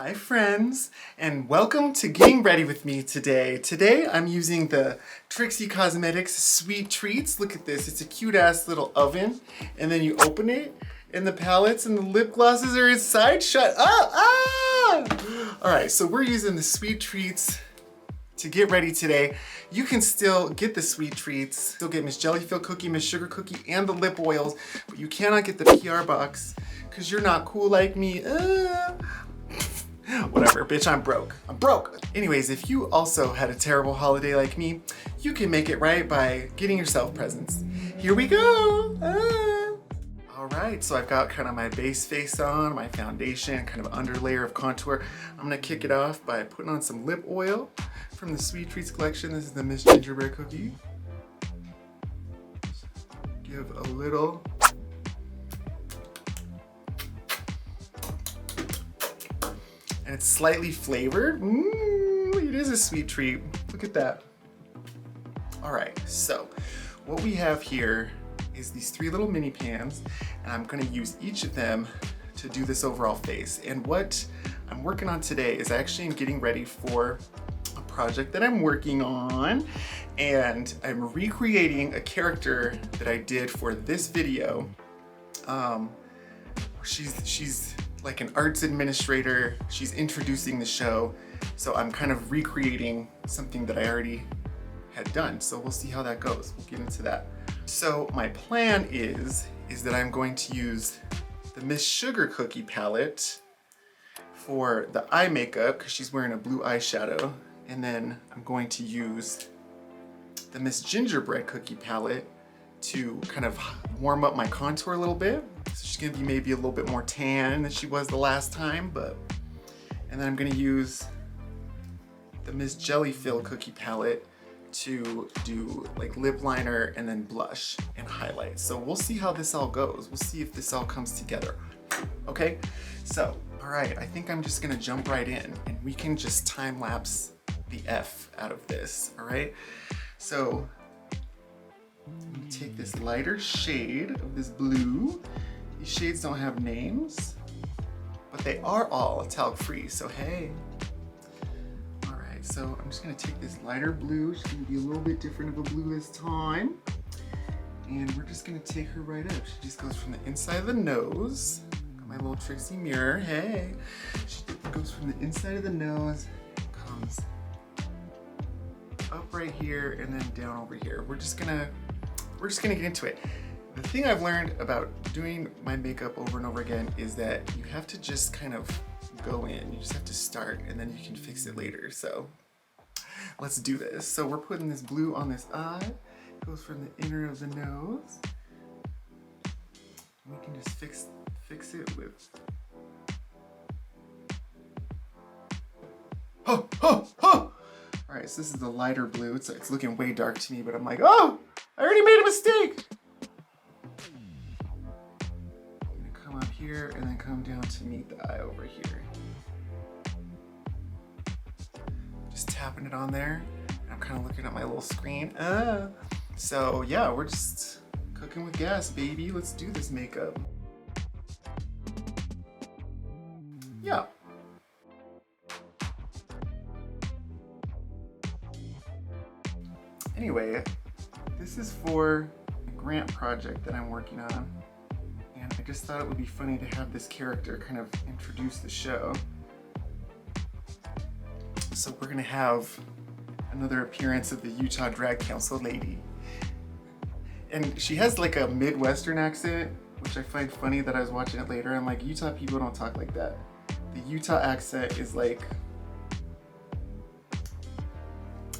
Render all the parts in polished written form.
Hi friends, and welcome to Getting Ready with me today. Today I'm using the Trixie Cosmetics Sweet Treats. Look at this, it's a cute ass little oven. And then you open it, and the palettes and the lip glosses are inside. Shut up! Ah! Alright, so we're using the Sweet Treats to get ready today. You can still get the Sweet Treats, still get Miss Jellyfill Cookie, Miss Sugar Cookie, and the lip oils, but you cannot get the PR box because you're not cool like me. Whatever, bitch, I'm broke. I'm broke. Anyways, if you also had a terrible holiday like me, you can make it right by getting yourself presents. Here we go. All right, so I've got kind of my base face on, my foundation, kind of underlayer of contour. I'm gonna kick it off by putting on some lip oil from the Sweet Treats collection. This is the Miss Gingerbread Cookie. Give a little. And it's slightly flavored. It is a sweet treat. Look at that. All right, so what we have here is these 3 little mini pans, and I'm gonna use each of them to do this overall face. And what I'm working on today is actually I'm getting ready for a project that I'm working on, and I'm recreating a character that I did for this video. She's like an arts administrator. She's introducing the show. So I'm kind of recreating something that I already had done. So we'll see how that goes. We'll get into that. So my plan is that I'm going to use the Miss Sugar Cookie palette for the eye makeup because she's wearing a blue eyeshadow. And then I'm going to use the Miss Gingerbread Cookie palette to kind of warm up my contour a little bit. So she's gonna be maybe a little bit more tan than she was the last time, and then I'm gonna use the Miss Jellyfill Cookie palette to do like lip liner and then blush and highlight. So we'll see how this all goes. We'll see if this all comes together. Okay, so, all right, I think I'm just gonna jump right in and we can just time lapse the F out of this, all right? So, let me take this lighter shade of this blue. These shades don't have names, but they are all talc free, so hey. All right, so I'm just gonna take this lighter blue. She's gonna be a little bit different of a blue this time. And we're just gonna take her right up. She just goes from the inside of the nose. Got my little Trixie mirror, hey. She goes from the inside of the nose, comes up right here, and then down over here. We're just gonna get into it. The thing I've learned about doing my makeup over and over again is that you have to just kind of go in. You just have to start and then you can fix it later. So let's do this. So we're putting this blue on this eye. It goes from the inner of the nose. We can just fix it with. Oh! All right, so this is the lighter blue. It's looking way dark to me, but I'm like, oh, I already made a mistake. I'm gonna come up here and then come down to meet the eye over here. Just tapping it on there. And I'm kind of looking at my little screen. So yeah, we're just cooking with gas, baby. Let's do this makeup. Yeah. Anyway, this is for a grant project that I'm working on, and I just thought it would be funny to have this character kind of introduce the show. So we're gonna have another appearance of the Utah Drag Council lady. And she has like a Midwestern accent, which I find funny that I was watching it later. I'm like, Utah people don't talk like that. The Utah accent is like,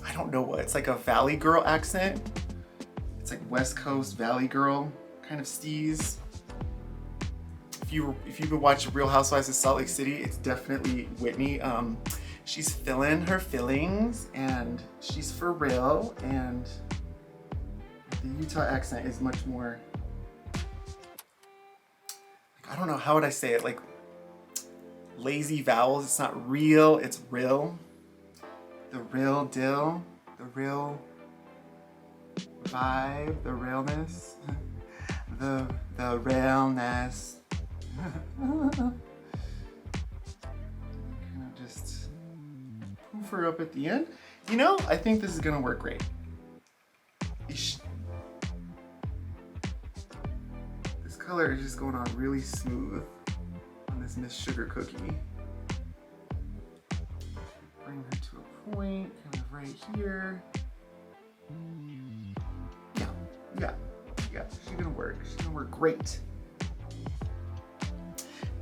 I don't know what, it's like a Valley Girl accent. It's like West Coast Valley Girl kind of steez. If you've been watching Real Housewives of Salt Lake City, it's definitely Whitney. She's feeling her feelings and she's for real, and the Utah accent is much more, I don't know, how would I say it? Like lazy vowels. It's not real, it's real. The real deal, the real vibe, the realness, the realness. Kind puff her up at the end. You know, I think this is gonna work great. Eesh. This color is just going on really smooth on this Miss Sugar cookie. Bring her to a point, kind of right here. Yeah, she's gonna work. She's gonna work great.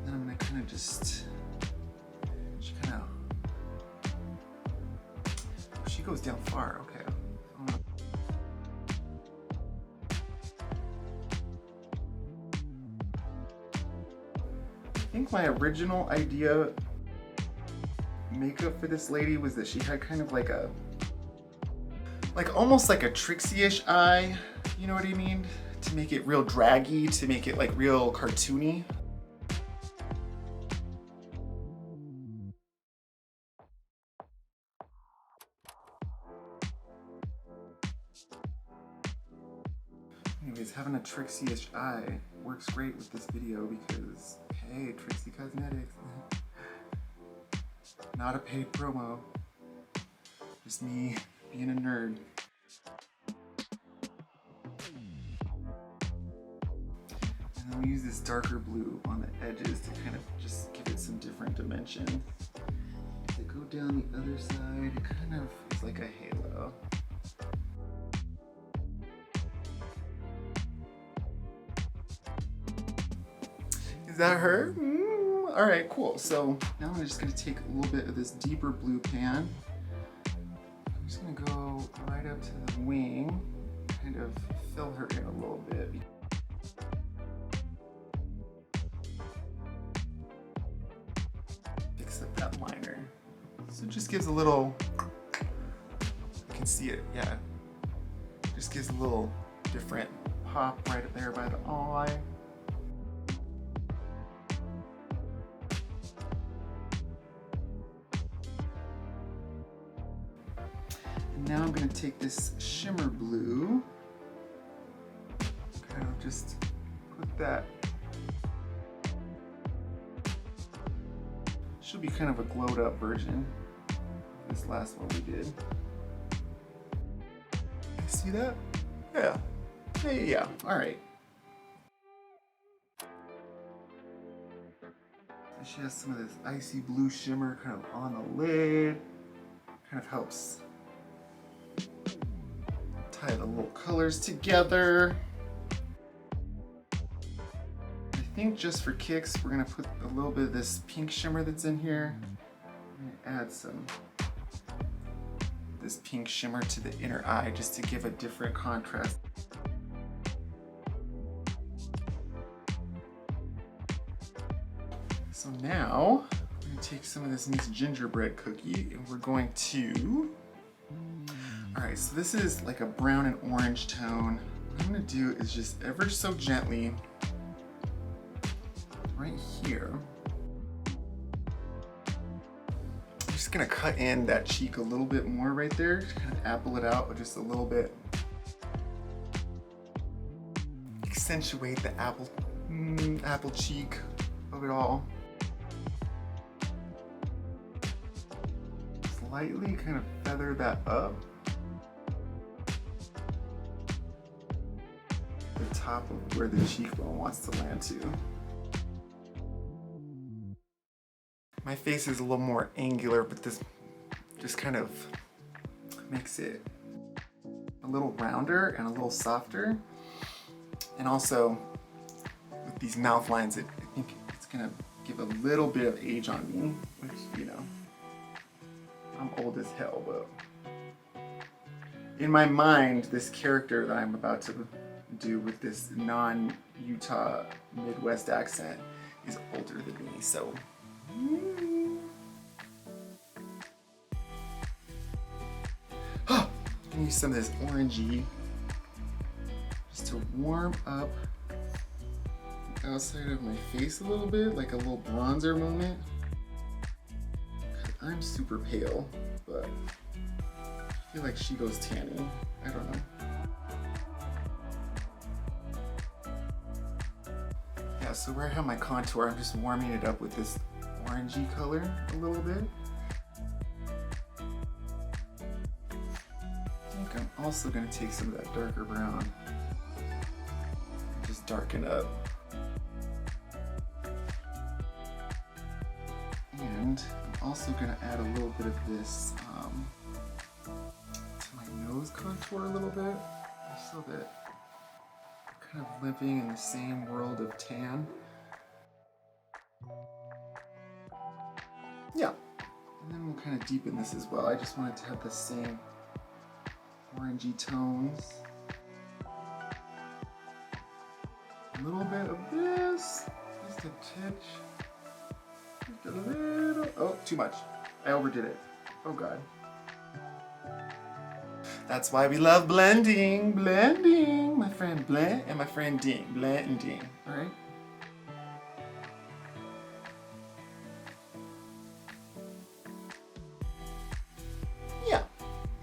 Then I'm gonna kind of just, she goes down far, okay. I think my original idea makeup for this lady was that she had kind of like a, almost like a Trixie-ish eye, you know what I mean? To make it real draggy, to make it like real cartoony. Anyways, having a Trixie-ish eye works great with this video because, hey, Trixie Cosmetics. Not a paid promo, just me being a nerd. And then we use this darker blue on the edges to kind of just give it some different dimension. As I go down the other side, it kind of is like a halo. Is that her? All right, cool. So now I'm just gonna take a little bit of this deeper blue pan. I'm just gonna go right up to the wing, kind of fill her in a little bit. Fix up that liner. So it just gives a little, you can see it, yeah. Just gives a little different pop right up there by the eye. Now I'm going to take this shimmer blue, kind of just put that, should be kind of a glowed up version of this last one we did. See that? Yeah, all right. And she has some of this icy blue shimmer kind of on the lid, kind of helps tie the little colors together. I think just for kicks, we're gonna put a little bit of this pink shimmer that's in here. I'm gonna add some this pink shimmer to the inner eye just to give a different contrast. So now, we're gonna take some of this nice gingerbread cookie and we're going to, all right, so this is like a brown and orange tone. What I'm gonna do is just ever so gently, right here, I'm just gonna cut in that cheek a little bit more right there, just kind of apple it out with just a little bit. Accentuate the apple cheek of it all. Slightly kind of feather that up. The top of where the cheekbone wants to land to. My face is a little more angular, but this just kind of makes it a little rounder and a little softer. And also, with these mouth lines, I think it's gonna give a little bit of age on me, which, you know, I'm old as hell, but in my mind, this character that I'm about to do with this non-Utah Midwest accent is older than me, so. I'm gonna use some of this orangey just to warm up the outside of my face a little bit, like a little bronzer moment. I'm super pale, but I feel like she goes tanning. I don't know. Yeah, so where I have my contour, I'm just warming it up with this orangey color a little bit. think I'm also gonna take some of that darker brown and just darken up. And I'm also gonna add a little bit of this to my nose contour a little bit, so that I'm kind of living in the same world of tan. Yeah, and then we'll kind of deepen this as well. I just want it to have the same orangey tones. A little bit of this, just a titch. Just a little, oh, too much. I overdid it. Oh God. That's why we love blending, blending. My friend Blend and my friend Ding, Blend and Ding, all right? Yeah,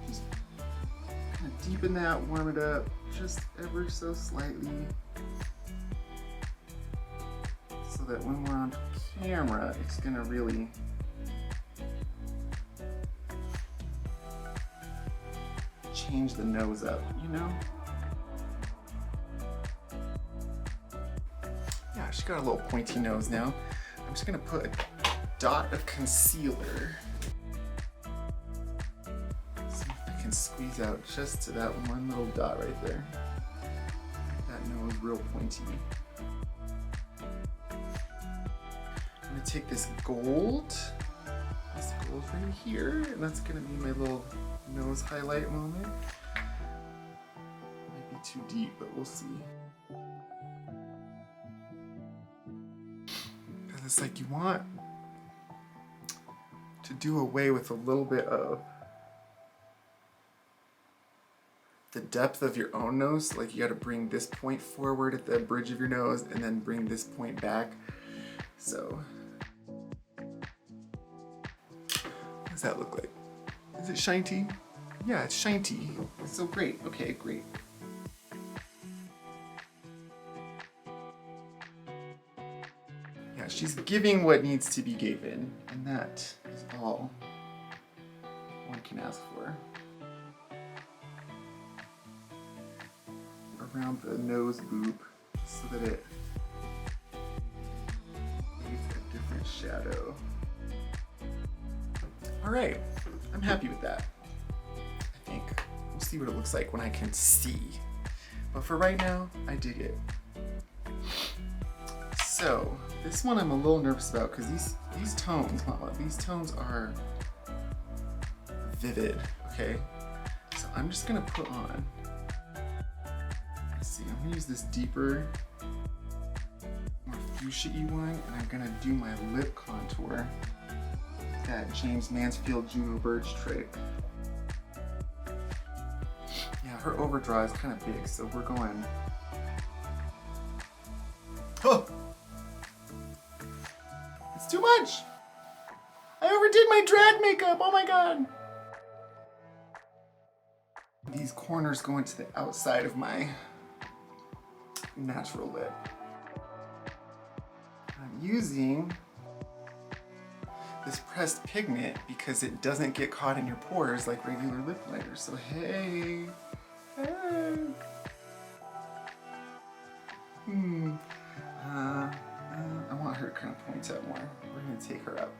just kind of deepen that, warm it up, just ever so slightly. So that when we're on camera, it's gonna really change the nose up, you know? Yeah, she got a little pointy nose now. I'm just gonna put a dot of concealer. See if I can squeeze out just to that one little dot right there. That nose real pointy. I'm gonna take this gold right here, and that's gonna be my little nose highlight moment. Might be too deep, but we'll see. Because it's like you want to do away with a little bit of the depth of your own nose. Like you gotta bring this point forward at the bridge of your nose and then bring this point back. So, what does that look like? Is it shiny? Yeah, it's shiny. It's so great. Okay, great. Yeah, she's giving what needs to be given, and that is all one can ask for. Around the nose boob, so that it leaves a different shadow. All right, I'm happy with that. I think we'll see what it looks like when I can see. But for right now, I dig it. So this one I'm a little nervous about because these tones are vivid. Okay, so I'm just gonna put on. Let's see, I'm gonna use this deeper, more fuchsia-y one, and I'm gonna do my lip contour. That James Mansfield Juno Birch trick. Yeah, her overdraw is kind of big, so we're going. Oh! It's too much! I overdid my drag makeup, oh my God! These corners go into the outside of my natural lip. I'm using this pressed pigment because it doesn't get caught in your pores like regular lip liner. So hey. I want her to kind of point up more. We're gonna take her up.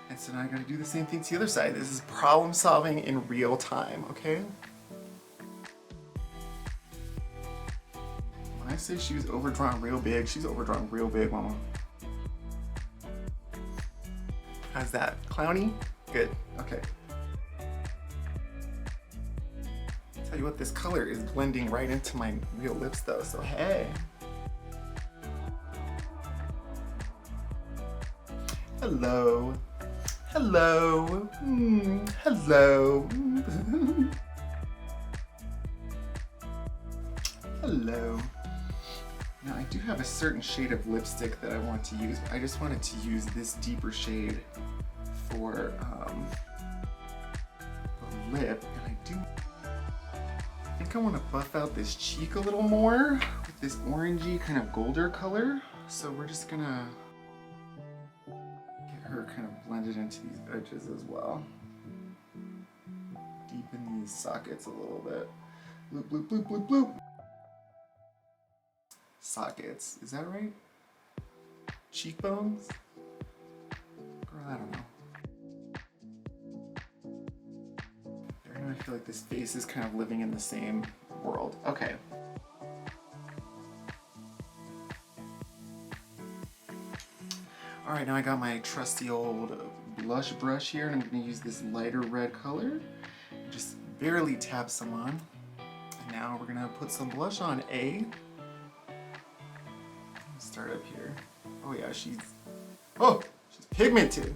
And so now I gotta do the same thing to the other side. This is problem solving in real time, okay? When I say she was overdrawn real big, she's overdrawn real big, mama. How's that? Clowny? Good, okay. Tell you what, this color is blending right into my real lips though, so hey. Hello. Hello. Hello. Hello. Now I do have a certain shade of lipstick that I want to use, but I just wanted to use this deeper shade for the lip, and I think I want to buff out this cheek a little more with this orangey kind of golder color. So we're just gonna get her kind of blended into these edges as well. Deepen these sockets a little bit. Bloop, bloop, bloop, bloop, bloop. Sockets, is that right? Cheekbones? Girl, I don't know. I feel like this face is kind of living in the same world. Okay. All right, now I got my trusty old blush brush here, and I'm gonna use this lighter red color. Just barely tap some on. And now we're gonna put some blush on A. Let's start up here. Oh yeah, she's pigmented.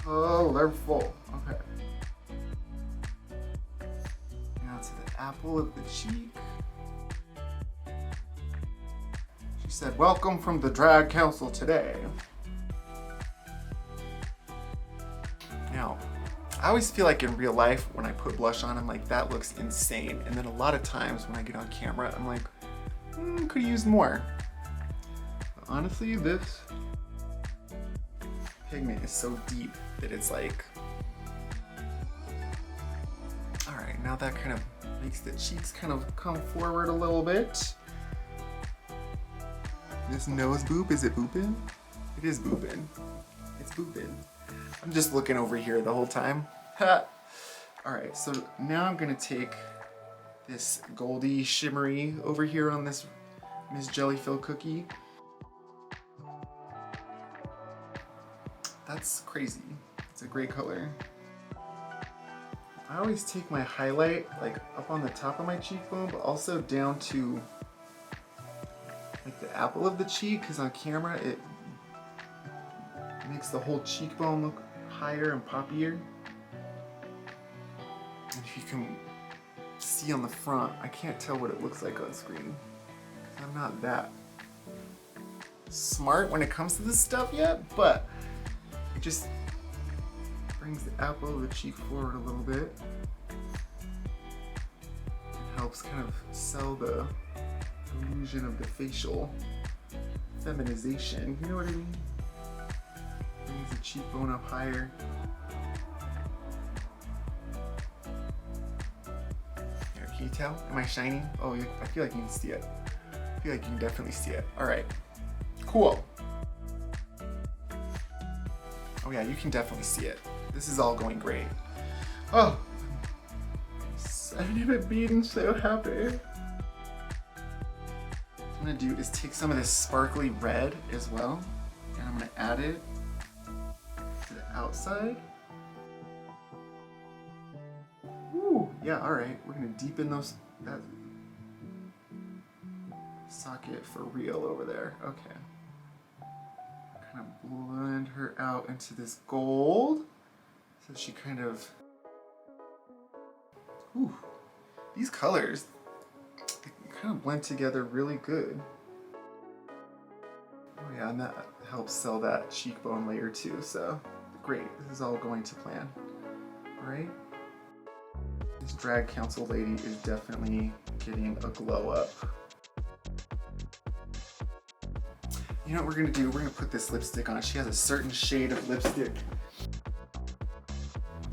Colorful. Okay. Now to the apple of the cheek. She said, "Welcome from the drag council today." Now, I always feel like in real life when I put blush on, I'm like, that looks insane. And then a lot of times when I get on camera, I'm like, could have used more. But honestly, this pigment is so deep that it's like, all right, now that kind of makes the cheeks kind of come forward a little bit. This nose boop, is it booping? It is booping. It's booping. I'm just looking over here the whole time. Ha! All right, so now I'm gonna take this goldy shimmery over here on this Miss Jellyfill cookie. That's crazy. It's a great color. I always take my highlight like up on the top of my cheekbone, but also down to like the apple of the cheek, because on camera it makes the whole cheekbone look higher and poppier. And if you can see on the front, I can't tell what it looks like on screen. I'm not that smart when it comes to this stuff yet, but it just brings the apple of the cheek forward a little bit. It helps kind of sell the illusion of the facial feminization. You know what I mean? Brings the cheekbone up higher. Here, can you tell? Am I shining? Oh, I feel like you can see it. I feel like you can definitely see it. All right, cool. Oh yeah, you can definitely see it. This is all going great. Oh, I've never been so happy. What I'm gonna do is take some of this sparkly red as well, and I'm gonna add it to the outside. Ooh, yeah, all right. We're gonna deepen that socket for real over there. Okay. Kind of blend her out into this gold, so she kind of, ooh, these colors, they kind of blend together really good. Oh yeah, and that helps sell that cheekbone layer too, so great, this is all going to plan. All right, this drag council lady is definitely getting a glow up. You know what we're gonna do? We're gonna put this lipstick on. She has a certain shade of lipstick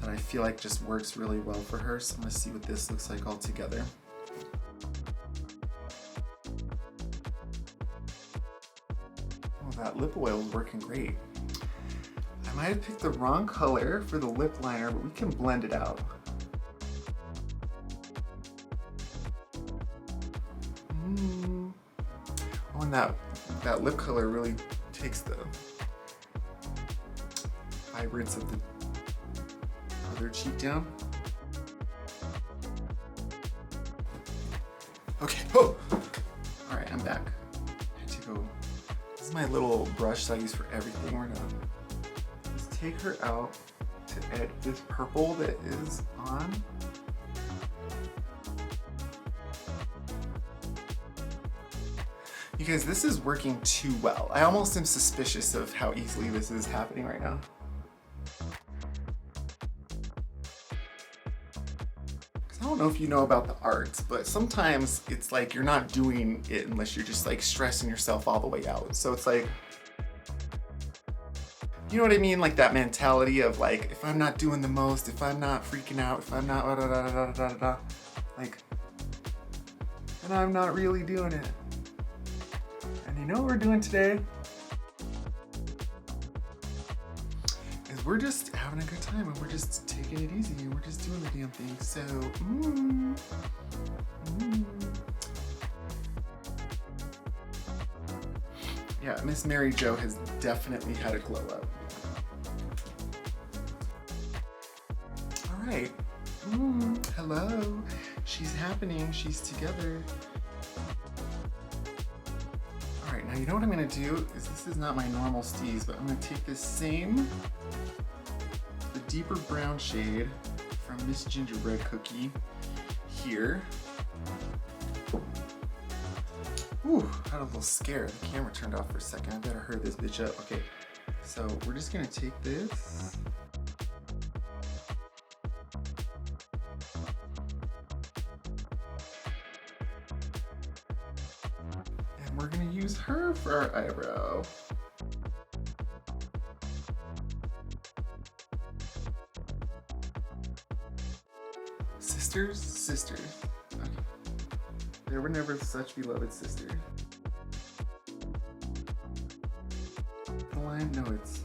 that I feel like just works really well for her. So I'm gonna see what this looks like all together. Oh, that lip oil is working great. I might have picked the wrong color for the lip liner, but we can blend it out. Oh, and that lip color really takes the vibrance of the other cheek down. Okay, oh! All right, I'm back. I had to go, this is my little brush that I use for everything. We're gonna just take her out to add this purple that is on. You guys, this is working too well. I almost am suspicious of how easily this is happening right now. I don't know if you know about the arts, but sometimes it's like you're not doing it unless you're just like stressing yourself all the way out. So it's like, you know what I mean? Like that mentality of like, if I'm not doing the most, if I'm not freaking out, if I'm not like, then I'm not really doing it. And you know what we're doing today? Is we're just having a good time and we're just taking it easy and we're just doing the damn thing. So, yeah, Miss Mary Jo has definitely had a glow up. All right. Hello. She's happening. She's together. All right, now you know what I'm gonna do is this is not my normal steez, but I'm gonna take this same, the deeper brown shade from Miss Gingerbread Cookie here. Ooh, I got a little scared. The camera turned off for a second. I better hurry this bitch up. Okay, so we're just gonna take this. And we're gonna use her for our eyebrow. Sisters, sisters. Okay. There were never such beloved sisters. The line, no, it's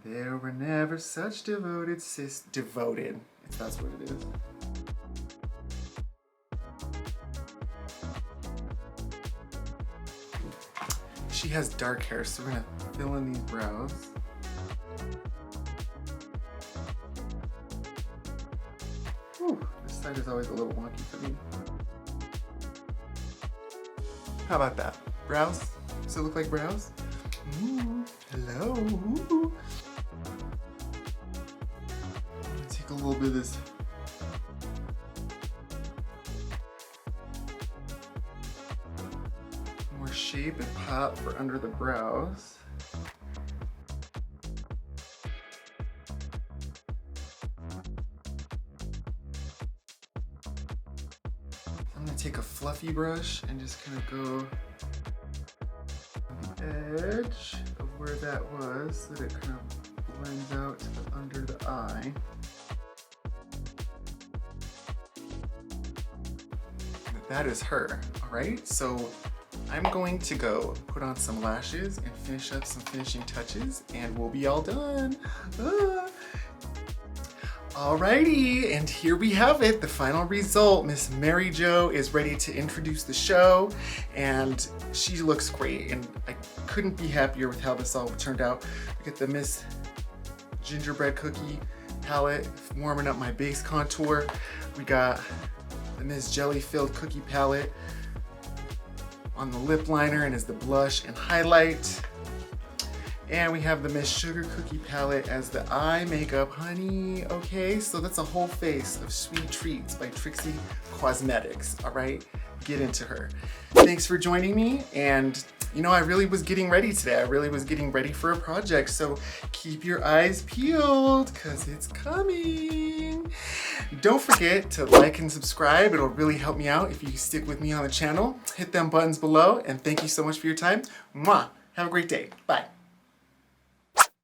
there were never such devoted devoted, if that's what it is. She has dark hair, so we're gonna fill in these brows. Whew, this side is always a little wonky for me. How about that? Brows? Does it look like brows? Ooh, hello. Ooh. I'm gonna take a little bit of this. More shape and pop for under the brows. I'm gonna take a fluffy brush and just kind of go on the edge of where that was so that it kind of blends out to the under the eye. That is her, all right? So I'm going to go put on some lashes and finish up some finishing touches and we'll be all done. Alrighty, and here we have it, the final result. Miss Mary Jo is ready to introduce the show and she looks great and I couldn't be happier with how this all turned out. We get the Miss Gingerbread Cookie palette warming up my base contour. We got the Miss Jelly Filled Cookie palette on the lip liner and as the blush and highlight. And we have the Miss Sugar Cookie palette as the eye makeup, honey. Okay, so that's a whole face of sweet treats by Trixie Cosmetics, all right? Get into her. Thanks for joining me. And you know, I really was getting ready today. I really was getting ready for a project. So keep your eyes peeled because it's coming. Don't forget to like and subscribe. It'll really help me out if you stick with me on the channel. Hit them buttons below and thank you so much for your time. Mwah. Have a great day. Bye.